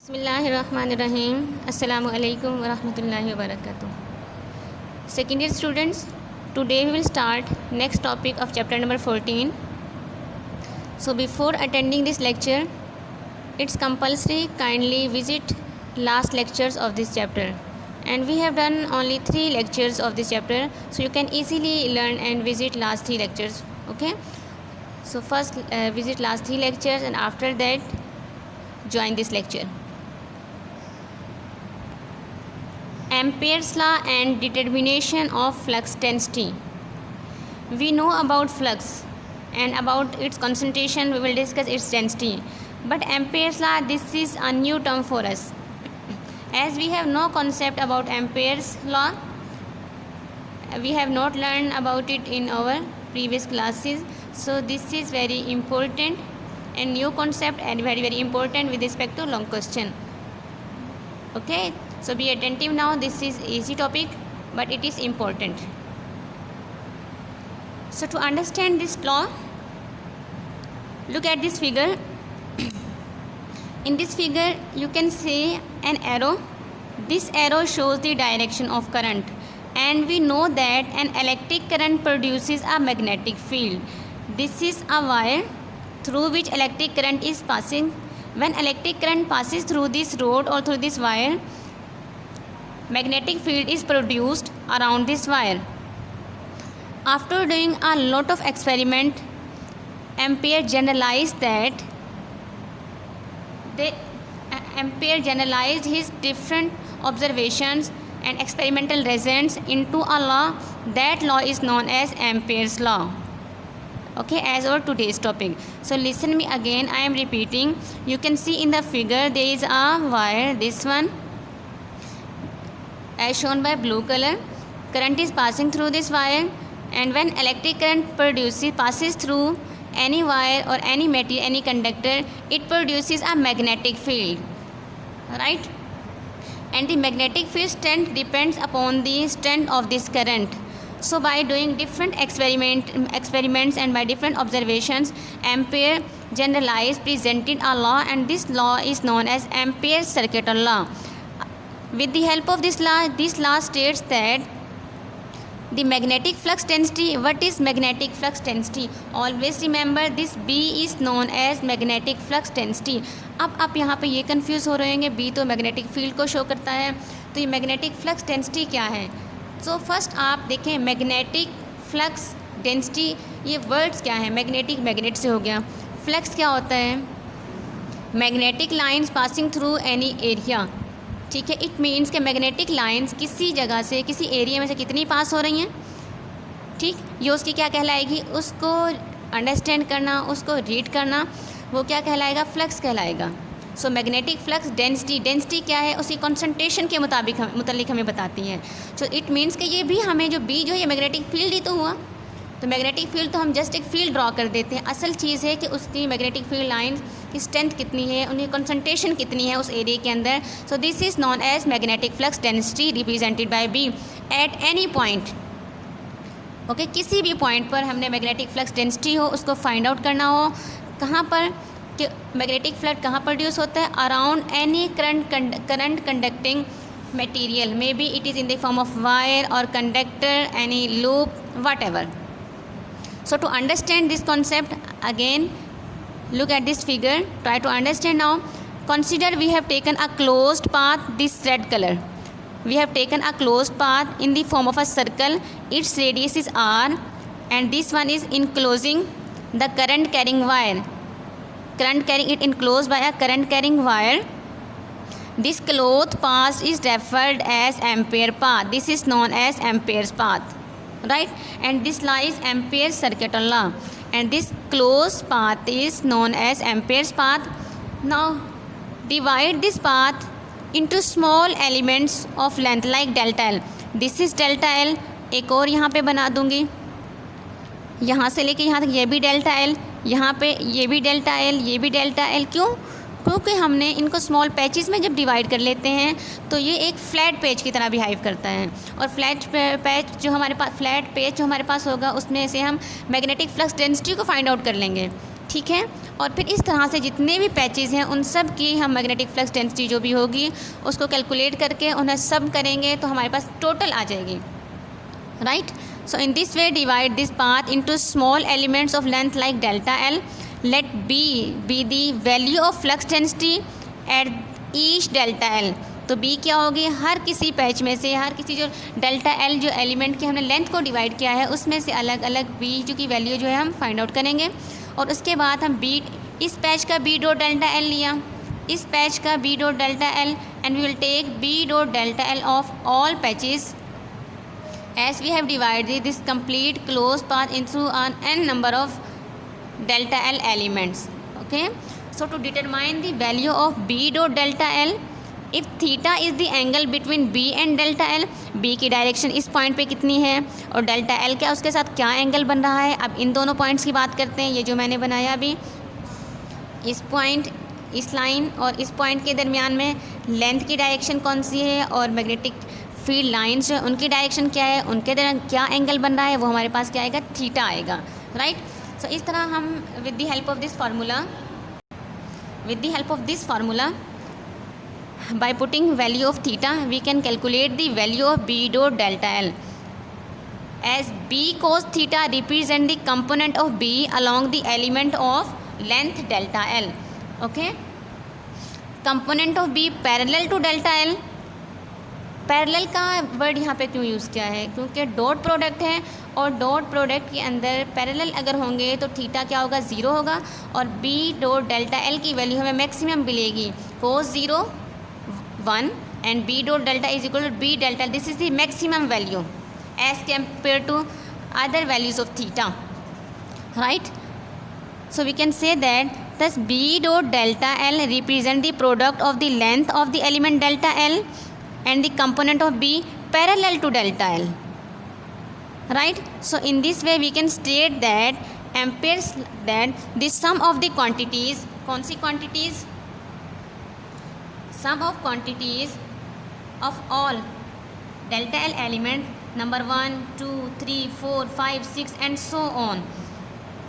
बिस्मिल्लाहिर्रहमानिर्रहीम। अस्सलामु अलैकुम वरहमतुल्लाहि वबरकातुह। Second year students, today we will start next topic of chapter number 14. So before attending this lecture, it's compulsory kindly visit last lectures of this chapter, and we have done only 3 lectures of this chapter, so you can easily learn and visit last 3 lectures. Okay, so first visit last 3 lectures, and after that join this lecture. Ampere's law and determination of flux density. We know about flux and about its concentration. We will discuss its density, but Ampere's law, this is a new term for us, as we have no concept about Ampere's law. We have not learned about it in our previous classes, so this is very important and new concept and very important with respect to long question. Okay, so be attentive now. This is easy topic, but it is important. So to understand this law, look at this figure. In this figure you can see an arrow. This arrow shows the direction of current, and we know that an electric current produces a magnetic field. This is a wire through which electric current is passing. When electric current passes through this rod or through this wire, magnetic field is produced around this wire. After doing a lot of experiment, Ampere generalized his different observations and experimental results into a law. That law is known as Ampere's law. Okay, as our today's topic. So listen me again, I am repeating. You can see in the figure there is a wire, this one, as shown by blue color. Current is passing through this wire, and when electric current passes through any wire or any material, any conductor, it produces a magnetic field, right? And the magnetic field strength depends upon the strength of this current. So by doing different experiments and by different observations, Ampere presented a law, and this law is known as Ampere's circuital law. With the help of this law states that the magnetic flux density. What is magnetic flux density? Always remember this B is known as magnetic flux density. अब आप यहाँ पे ये confuse हो रहे होंगे, B तो magnetic field को शो करता है, तो ये मैग्नेटिक फ्लक्स डेंसिटी क्या है? सो फर्स्ट आप देखें मैग्नेटिक फ्लक्स डेंसिटी, ये वर्ड्स क्या है? मैग्नेट से हो गया, फ्लक्स क्या होता है? Magnetic lines passing through any area, ठीक है। इट मीन्स के मैग्नेटिक लाइंस किसी जगह से किसी एरिया में से कितनी पास हो रही हैं, ठीक, ये उसकी क्या कहलाएगी? उसको अंडरस्टैंड करना, उसको रीड करना, वो क्या कहलाएगा? फ्लक्स कहलाएगा। सो मैग्नेटिक फ्लक्स डेंसिटी क्या है? उसकी कॉन्सेंट्रेशन के मुताबिक हमें बताती है। सो इट मीन्स कि ये भी हमें जो बी जो है ये मैग्नेटिक फील्ड ही तो हुआ, तो मैग्नेटिक फील्ड तो हम जस्ट एक फील्ड ड्रॉ कर देते हैं। असल चीज़ है कि उसकी मैग्नेटिक फील्ड लाइन की स्ट्रेंथ कितनी है, उनकी कंसंट्रेशन कितनी है उस एरिया के अंदर। So this is non as magnetic flux density represented by B at any point. Okay, किसी भी पॉइंट पर हमने मैग्नेटिक फ्लक्स डेंसिटी हो उसको फाइंड आउट करना हो, कहाँ पर कि मैग्नेटिक फ्लक्स कहाँ प्रोड्यूस होता है? Around any current conducting material, may be it is in the form of wire और conductor, any loop, whatever. So to understand this concept, again look at this figure, try to understand now. Consider we have taken a closed path, this red color. We have taken a closed path in the form of a circle. Its radius is r, and this one is enclosing the current carrying wire. It enclosed by a current carrying wire. This closed path is referred as Ampere path. This is known as Ampere's path, right? And this law is Ampere's circuital law, and this closed path is known as Ampere's path. Now divide this path into small elements of length like delta L. This is delta L. एक और यहाँ पे बना दूँगी, यहाँ से लेके यहाँ तक ये भी डेल्टा एल, यहाँ पे ये भी डेल्टा एल, ये भी डेल्टा एल। क्यों? क्योंकि हमने इनको स्मॉल पैचेस में जब डिवाइड कर लेते हैं तो ये एक फ्लैट पेज की तरह बिहेव करता है, और फ्लैट पेज जो हमारे पास होगा उसमें से हम मैग्नेटिक फ्लक्स डेंसिटी को फाइंड आउट कर लेंगे, ठीक है। और फिर इस तरह से जितने भी पैचेस हैं उन सब की हम मैग्नेटिक फ्लक्स डेंसिटी जो भी होगी उसको कैलकुलेट करके उन्हें सम करेंगे तो हमारे पास टोटल आ जाएगी, right. So in this way divide this path into small elements of length like delta L. Let B be the value of flux density at each delta L. तो B क्या होगी, हर किसी पैच में से हर किसी जो delta L जो element की हमने लेंथ को डिवाइड किया है उसमें से अलग अलग B जो की वैल्यू जो है हम फाइंड आउट करेंगे। और उसके बाद हम B इस पैच का B डॉट डेल्टा L लिया, इस पैच का B dot delta L and we will take B dot delta L of all patches as we have divided this complete closed path into an n number of delta L elements. Okay, so to determine the value of B dot delta L, if theta is the angle between B and delta L, B की direction इस point पे कितनी है और delta L क्या उसके साथ क्या एंगल बन रहा है। अब इन दोनों पॉइंट्स की बात करते हैं। ये जो मैंने बनाया अभी, इस पॉइंट, इस लाइन और इस पॉइंट के दरमियान में लेंथ की डायरेक्शन कौन सी है और मैग्नेटिक फील्ड लाइंस जो उनकी डायरेक्शन क्या है, उनके दरमियान क्या एंगल बन रहा है, वो हमारे पास क्या आएगा, थीटा आएगा, राइट। सो इस तरह हम with the help of this formula by putting value of theta we can calculate the value of B dot delta L as B cos theta represent the component of B along the element of length delta L. Okay, component of B parallel to delta L. Parallel का word यहाँ पे क्यों use किया है, क्योंकि dot product है और dot product के अंदर पैरेलल अगर होंगे तो थीटा क्या होगा, 0 होगा और B डॉट डेल्टा L की वैल्यू हमें मैक्सिमम मिलेगी cos 0 1 and B dot delta is equal to B delta, this is the maximum value as compare to other values of theta, right. So we can say that thus B dot delta L represent the product of the length of the element delta L and the component of B parallel to delta L, right. So in this way we can state that amperes, that the sum of the quantities, कौन सी quantities, sum of quantities of all delta L elements number 1 2 3 4 5 6 and so on.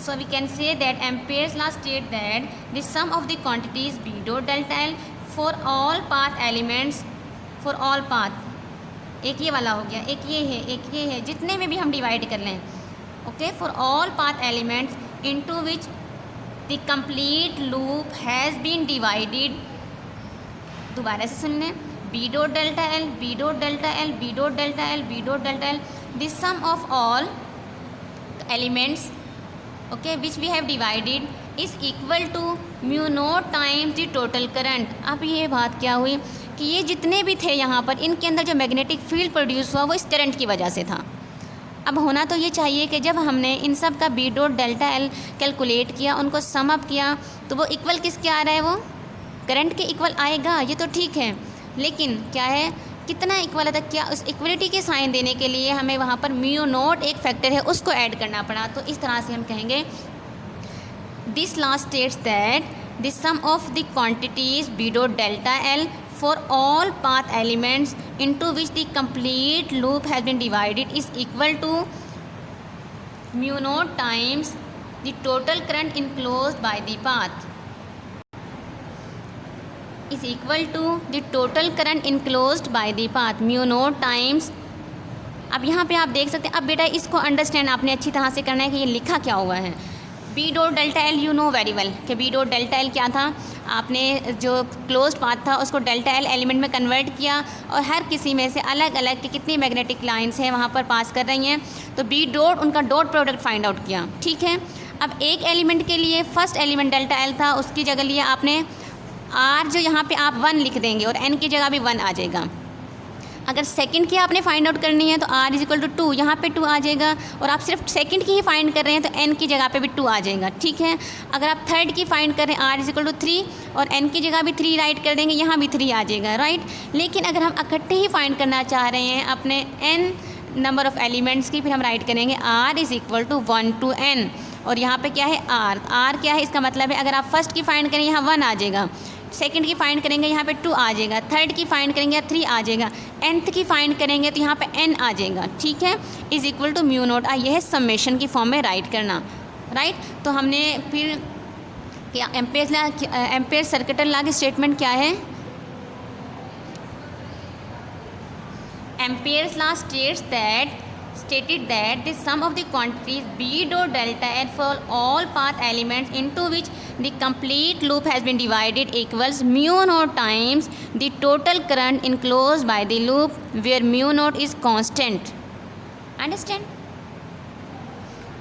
So we can say that Ampere's law states that the sum of the quantities B dot delta L for all path elements, for all path, एक ये वाला हो गया, एक ये है, एक ये है, जितने में भी हम डिवाइड कर लें, okay, for all path elements into which the complete loop has been divided. दोबारा से सुन लें, B dot delta L, B dot delta L, B dot delta L, B dot delta L, the sum of all elements, okay, which we have divided is equal to mu naught times the total current। अब ये बात क्या हुई कि ये जितने भी थे यहाँ पर, इनके अंदर जो मैग्नेटिक फील्ड प्रोड्यूस हुआ वो इस करंट की वजह से था। अब होना तो ये चाहिए कि जब हमने इन सब का B dot delta L calculate किया, उनको सम अप किया, तो वो इक्वल किसके आ रहा है, वो करंट के इक्वल आएगा, ये तो ठीक है। लेकिन क्या है, कितना इक्वल है, क्या उस इक्वलिटी के साइन देने के लिए हमें वहाँ पर म्यू नॉट एक फैक्टर है उसको ऐड करना पड़ा। तो इस तरह से हम कहेंगे this law states that the sum of the quantities B dot delta L for all path elements into which the complete loop has been divided is equal to mu naught times the total current enclosed by the path, is equal to the total current enclosed by the path, mu naught times। अब यहाँ पे आप देख सकते हैं, अब बेटा इसको अंडरस्टैंड आपने अच्छी तरह से करना है कि ये लिखा क्या हुआ है। B dot delta L you know very well कि B डॉट डेल्टा L क्या था, आपने जो क्लोज्ड पाथ था उसको डेल्टा L एलिमेंट में कन्वर्ट किया और हर किसी में से अलग अलग की कितनी मैग्नेटिक लाइंस हैं वहाँ पर पास कर रही हैं, तो B डॉट उनका डॉट प्रोडक्ट फाइंड आउट किया, ठीक है। अब एक एलिमेंट के लिए फर्स्ट एलिमेंट डेल्टा L था, उसकी जगह लिए आपने R जो यहाँ पे आप 1 लिख देंगे और N की जगह भी 1 आ जाएगा। अगर सेकंड की आपने फाइंड आउट करनी है तो R इज इक्वल टू 2, यहाँ पे 2 आ जाएगा, और आप सिर्फ सेकंड की ही फाइंड कर रहे हैं तो N की जगह पे भी 2 आ जाएगा, ठीक है। अगर आप थर्ड की फाइंड कर रहे हैं R इज इक्वल टू 3 और N की जगह भी 3 राइट कर देंगे, यहाँ भी 3 आ जाएगा, राइट। लेकिन अगर हम इकट्ठे ही फाइंड करना चाह रहे हैं अपने N नंबर ऑफ़ एलिमेंट्स की, फिर हम राइट करेंगे R is equal to 1 to N, और यहाँ पे क्या है R क्या है, इसका मतलब है अगर आप फर्स्ट की फाइंड करें यहाँ 1 आ जाएगा, सेकंड की फाइंड करेंगे यहाँ पे 2 आ जाएगा, थर्ड की फाइंड करेंगे 3 आ जाएगा, nth की फाइंड करेंगे तो यहाँ पे n आ जाएगा, ठीक है, is equal to mu naught. ये है समेशन की फॉर्म में राइट करना, राइट। तो हमने फिर कि एम्पेयर सर्किटल लॉ की स्टेटमेंट क्या है? Ampere's law stated that the sum of the quantities B dot delta L for all path elements into which the complete loop has been divided equals mu naught times the total current enclosed by the loop, where mu naught is constant. Understand?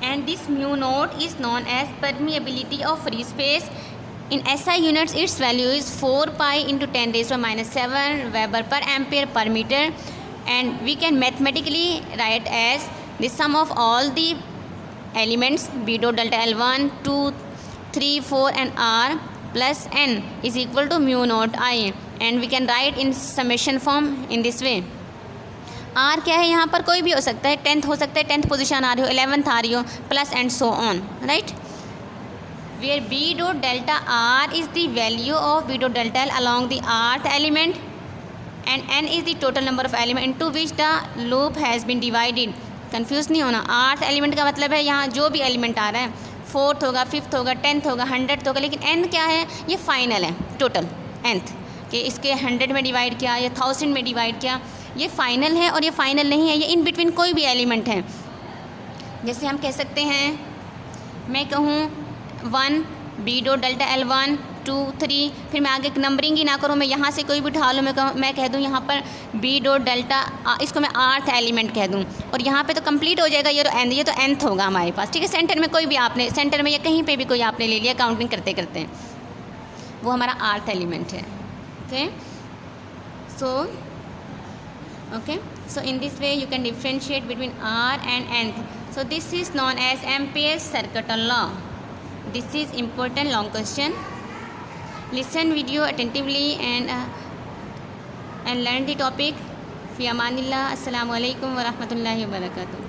And this mu naught is known as permeability of free space. In SI units, its value is 4 pi into 10 raised to minus 7 Weber per ampere per meter, and we can mathematically write as the sum of all the elements B dot delta L1, 2, 3, 4 and R plus N is equal to mu naught I, and we can write in summation form in this way. R क्या है यहाँ पर? कोई भी हो सकता है, 10th हो सकता है, 10th पोजीशन आ रही हो, 11th आ रही हो, plus and so on, right. Where B dot delta R is the value of B dot delta L along the rth element, and N is the total number of element into which the loop has been divided. Confuse नहीं होना. rth element का मतलब है यहाँ जो भी element आ रहा है, 4th होगा, 5th होगा, 10th होगा, 100th होगा, लेकिन n क्या है? ये फाइनल है, टोटल nth, कि इसके 100 में डिवाइड किया या 1000 में डिवाइड किया, ये फाइनल है और ये फाइनल नहीं है, ये इन बिटवीन कोई भी एलिमेंट है. जैसे हम कह सकते हैं, मैं कहूँ 1 B डॉट डेल्टा L1, 2, 3, फिर मैं आगे नंबरिंग ही ना करूँ, मैं यहाँ से कोई भी उठा लूँ, मैं कह दूँ यहाँ पर B डॉट डेल्टा, इसको मैं rth एलिमेंट कह दूँ, और यहाँ पे तो कंप्लीट हो जाएगा. ये तो nth होगा हमारे पास, ठीक है. सेंटर में कोई भी आपने, सेंटर में या कहीं पे भी कोई आपने ले लिया काउंटिंग करते करते, वो हमारा rth एलिमेंट है. Okay, so in this way you can differentiate between R and nth. So this is known as Ampere's circuital law. This is important long question. Listen video attentively and learn the topic. Fi amanillah. Assalamu alaikum wa rahmatullahi wa barakatuh.